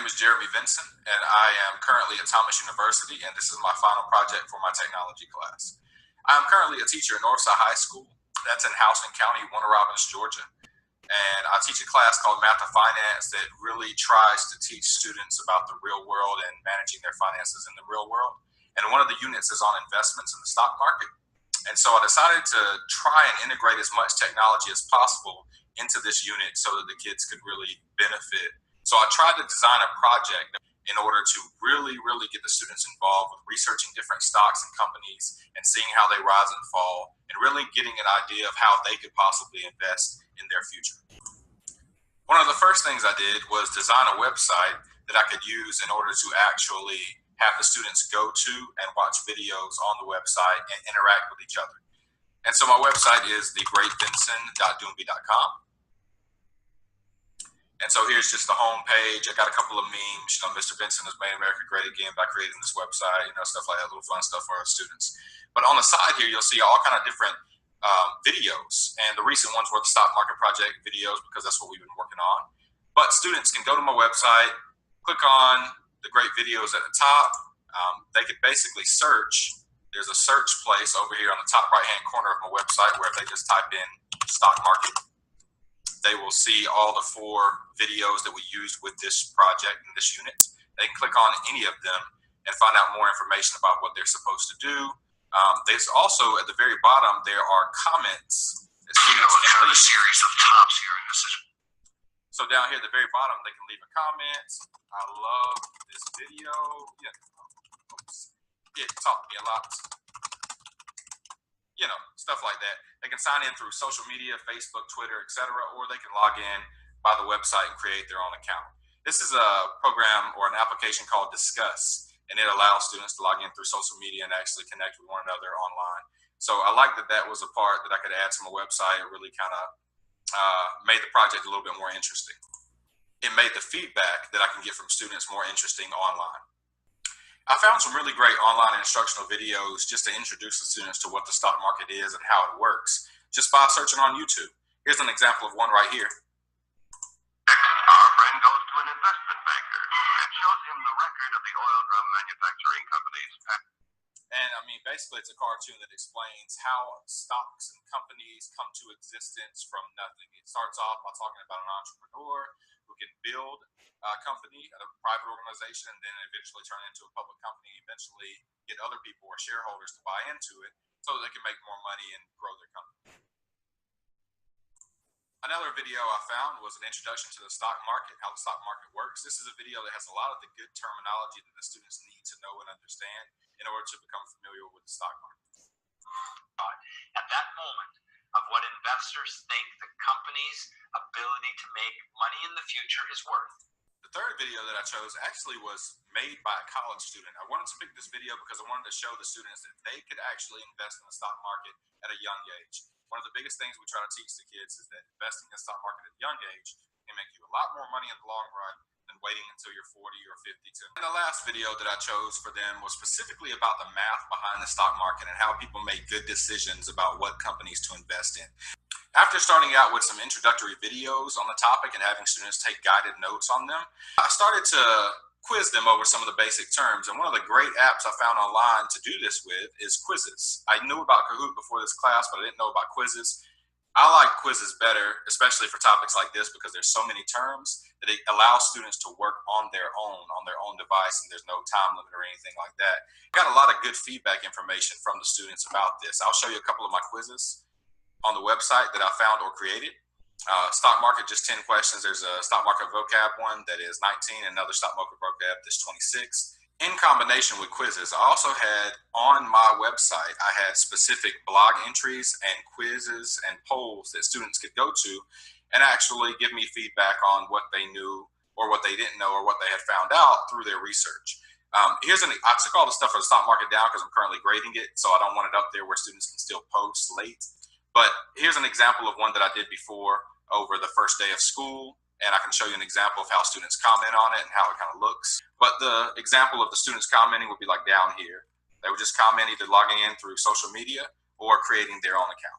name is Jeremy Vinson, and I am currently at Thomas University, and this is my final project for my technology class. I am currently a teacher at Northside High School. That's in Houston County, Warner Robins, Georgia. And I teach a class called Math and Finance that really tries to teach students about the real world and managing their finances in the real world. And one of the units is on investments in the stock market. And so I decided to try and integrate as much technology as possible into this unit so that the kids could really benefit. So I tried to design a project in order to really get the students involved with researching different stocks and companies and seeing how they rise and fall, and really getting an idea of how they could possibly invest in their future. One of the first things I did was design a website that I could use in order to actually have the students go to and watch videos on the website and interact with each other. And so my website is thegreatvinson.doomby.com. And so here's just the home page. I got a couple of memes. Mr. Vinson has made America great again by creating this website, stuff like that, little fun stuff for our students. But on the side here, you'll see all kind of different videos. And the recent ones were the stock market project videos because that's what we've been working on. But students can go to my website, click on the great videos at the top. They could basically search. There's a search place over here on the top right-hand corner of my website where if they just type in stock market, they will see all the 4 videos that we used with this project and this unit. They can click on any of them and find out more information about what they're supposed to do. There's also, at the very bottom, there are comments that students can leave. A series of tops here in this. So down here at the very bottom, they can leave a comment. I love this video. It taught me a lot. Stuff like that. They can sign in through social media, Facebook, Twitter, etc., or they can log in by the website and create their own account. This is a program or an application called Discuss, and it allows students to log in through social media and actually connect with one another online. So I like that that was a part that I could add to my website. It really kind of made the project a little bit more interesting. It made the feedback that I can get from students more interesting online. I found some really great online instructional videos just to introduce the students to what the stock market is and how it works, just by searching on YouTube. Here's an example of one right here. Our friend goes to an investment banker and shows him the record of the oil drum manufacturing companies. And basically it's a cartoon that explains how stocks and companies come to existence from nothing. It starts off by talking about an entrepreneur who can build a company at a private organization and then eventually turn it into a public company, eventually get other people or shareholders to buy into it so that they can make more money and grow their company. Another video I found was an introduction to the stock market, how the stock market works. This is a video that has a lot of the good terminology that the students need to know and understand in order to become familiar with the stock market. At that moment of what investors think the company's ability to make money in the future is worth. The third video that I chose actually was made by a college student. I wanted to pick this video because I wanted to show the students that they could actually invest in the stock market at a young age. One of the biggest things we try to teach the kids is that investing in the stock market at a young age can make you a lot more money in the long run than waiting until you're 40 or 50. And the last video that I chose for them was specifically about the math behind the stock market and how people make good decisions about what companies to invest in. After starting out with some introductory videos on the topic and having students take guided notes on them, I started to quiz them over some of the basic terms. And one of the great apps I found online to do this with is quizzes. I knew about Kahoot before this class, but I didn't know about quizzes. I like quizzes better, especially for topics like this, because there's so many terms that it allows students to work on their own device, and there's no time limit or anything like that. I got a lot of good feedback information from the students about this. I'll show you a couple of my quizzes on the website that I found or created. Stock market, just 10 questions. There's a stock market vocab one that is 19, another stock market vocab that's 26. In combination with quizzes, I also had on my website, I had specific blog entries and quizzes and polls that students could go to and actually give me feedback on what they knew or what they didn't know or what they had found out through their research. I took all the stuff for the stock market down because I'm currently grading it, so I don't want it up there where students can still post late. But here's an example of one that I did before over the first day of school, and I can show you an example of how students comment on it and how it kind of looks. But the example of the students commenting would be like down here. They would just comment either logging in through social media or creating their own account.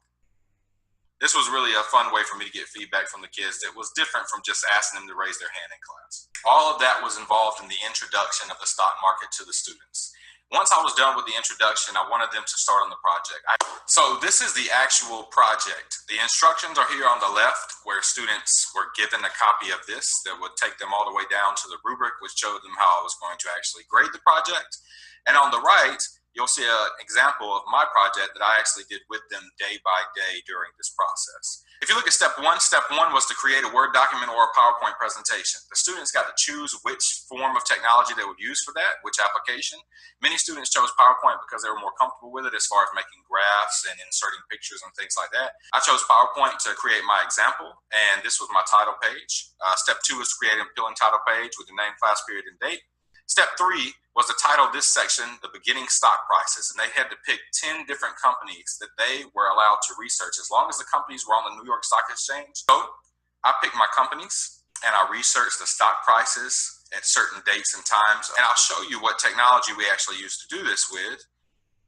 This was really a fun way for me to get feedback from the kids that was different from just asking them to raise their hand in class. All of that was involved in the introduction of the stock market to the students. Once I was done with the introduction, I wanted them to start on the project. So this is the actual project. The instructions are here on the left, where students were given a copy of this that would take them all the way down to the rubric, which showed them how I was going to actually grade the project. And on the right, you'll see an example of my project that I actually did with them day by day during this process. If you look at step one was to create a Word document or a PowerPoint presentation. The students got to choose which form of technology they would use for that, which application. Many students chose PowerPoint because they were more comfortable with it as far as making graphs and inserting pictures and things like that. I chose PowerPoint to create my example, and this was my title page. Step two was to create an appealing title page with the name, class, period, and date. Step three was the title of this section, the beginning stock prices, and they had to pick 10 different companies that they were allowed to research as long as the companies were on the New York Stock Exchange. So I picked my companies and I researched the stock prices at certain dates and times, and I'll show you what technology we actually use to do this with.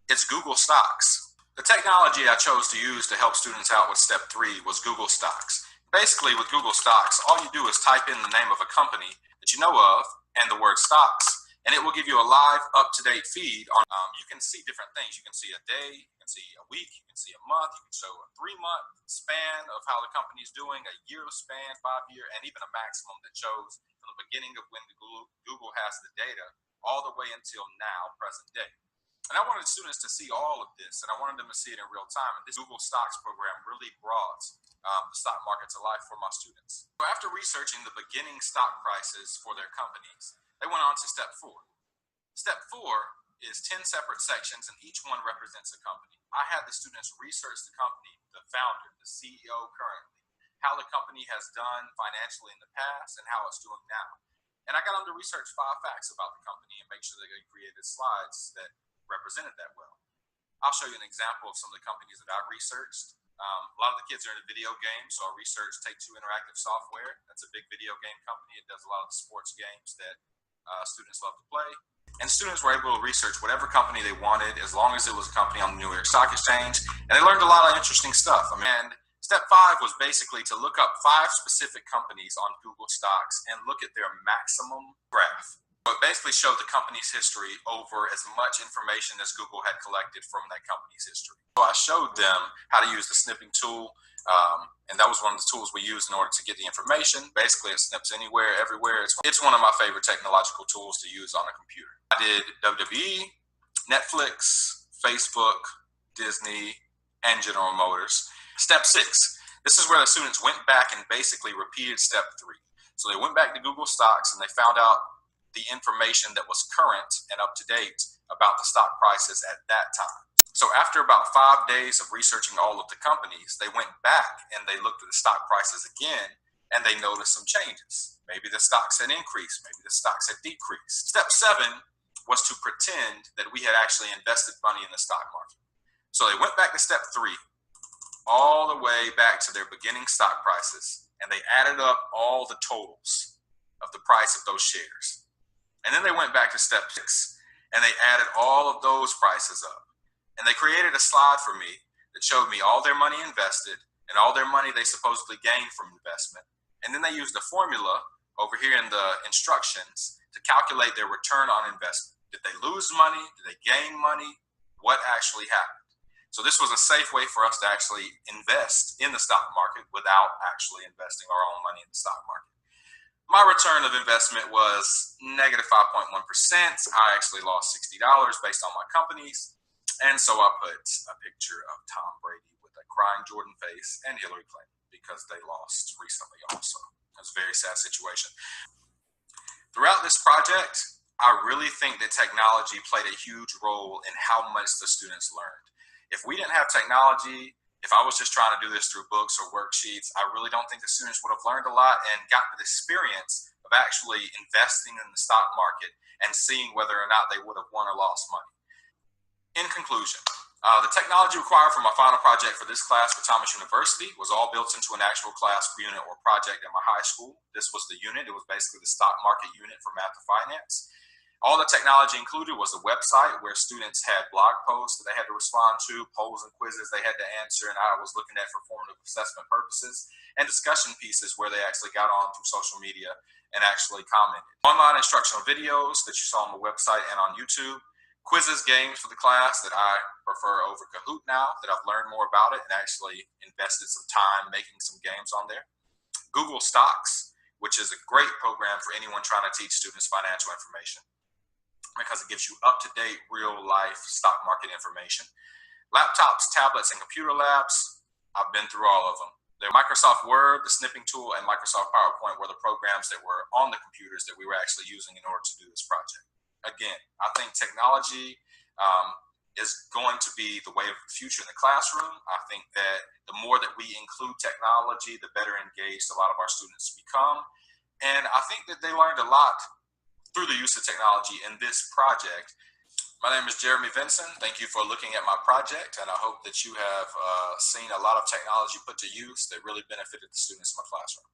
It's Google Stocks. The technology I chose to use to help students out with step three was Google Stocks. Basically, with Google Stocks, all you do is type in the name of a company that you know of and the word stocks, and it will give you a live, up-to-date feed on, you can see different things. You can see a day, you can see a week, you can see a month, you can show a 3-month span of how the company is doing, a year span, 5-year, and even a maximum that shows from the beginning of when Google has the data all the way until now, present day. And I wanted students to see all of this, and I wanted them to see it in real time. And this Google Stocks program really brought the stock market to life for my students. So after researching the beginning stock prices for their companies, they went on to step four. Step four is 10 separate sections, and each one represents a company. I had the students research the company, the founder, the CEO currently, how the company has done financially in the past, and how it's doing now. And I got them to research 5 facts about the company and make sure that they created slides that represented that well. I'll show you an example of some of the companies that I've researched. A lot of the kids are into video games, so I researched Take-Two Interactive Software. That's a big video game company. It does a lot of the sports games that students love to play. And students were able to research whatever company they wanted as long as it was a company on the New York Stock Exchange. And they learned a lot of interesting stuff. And step 5 was basically to look up 5 specific companies on Google Stocks and look at their maximum graph. So it basically showed the company's history over as much information as Google had collected from that company's history. So I showed them how to use the snipping tool, and that was one of the tools we used in order to get the information. Basically, it snips anywhere, everywhere. It's one of my favorite technological tools to use on a computer. I did WWE, Netflix, Facebook, Disney, and General Motors. Step 6, this is where the students went back and basically repeated step 3. So they went back to Google Stocks and they found out the information that was current and up to date about the stock prices at that time. So after about 5 days of researching all of the companies, they went back and they looked at the stock prices again, and they noticed some changes. Maybe the stocks had increased, maybe the stocks had decreased. Step 7 was to pretend that we had actually invested money in the stock market. So they went back to step 3, all the way back to their beginning stock prices, and they added up all the totals of the price of those shares. And then they went back to step 6, and they added all of those prices up. And they created a slide for me that showed me all their money invested and all their money they supposedly gained from investment. And then they used a formula over here in the instructions to calculate their return on investment. Did they lose money? Did they gain money? What actually happened? So this was a safe way for us to actually invest in the stock market without actually investing our own money in the stock market. My return of investment was negative 5.1%. I actually lost $60 based on my companies. And so I put a picture of Tom Brady with a crying Jordan face and Hillary Clinton because they lost recently also. It was a very sad situation. Throughout this project, I really think that technology played a huge role in how much the students learned. If we didn't have technology, if I was just trying to do this through books or worksheets, I really don't think the students would have learned a lot and gotten the experience of actually investing in the stock market and seeing whether or not they would have won or lost money. In conclusion, the technology required for my final project for this class for Thomas University was all built into an actual class, unit, or project at my high school. This was the unit. It was basically the stock market unit for math and finance. All the technology included was a website where students had blog posts that they had to respond to, polls and quizzes they had to answer, and I was looking at for formative assessment purposes, and discussion pieces where they actually got on through social media and actually commented. Online instructional videos that you saw on the website and on YouTube, quizzes, games for the class that I prefer over Kahoot now that I've learned more about it and actually invested some time making some games on there. Google Stocks, which is a great program for anyone trying to teach students financial information, because it gives you up-to-date, real-life stock market information. Laptops, tablets, and computer labs, I've been through all of them. The Microsoft Word, the snipping tool, and Microsoft PowerPoint were the programs that were on the computers that we were actually using in order to do this project. Again, I think technology is going to be the way of the future in the classroom. I think that the more that we include technology, the better engaged a lot of our students become. And I think that they learned a lot through the use of technology in this project. My name is Jeremy Vinson. Thank you for looking at my project, and I hope that you have seen a lot of technology put to use that really benefited the students in my classroom.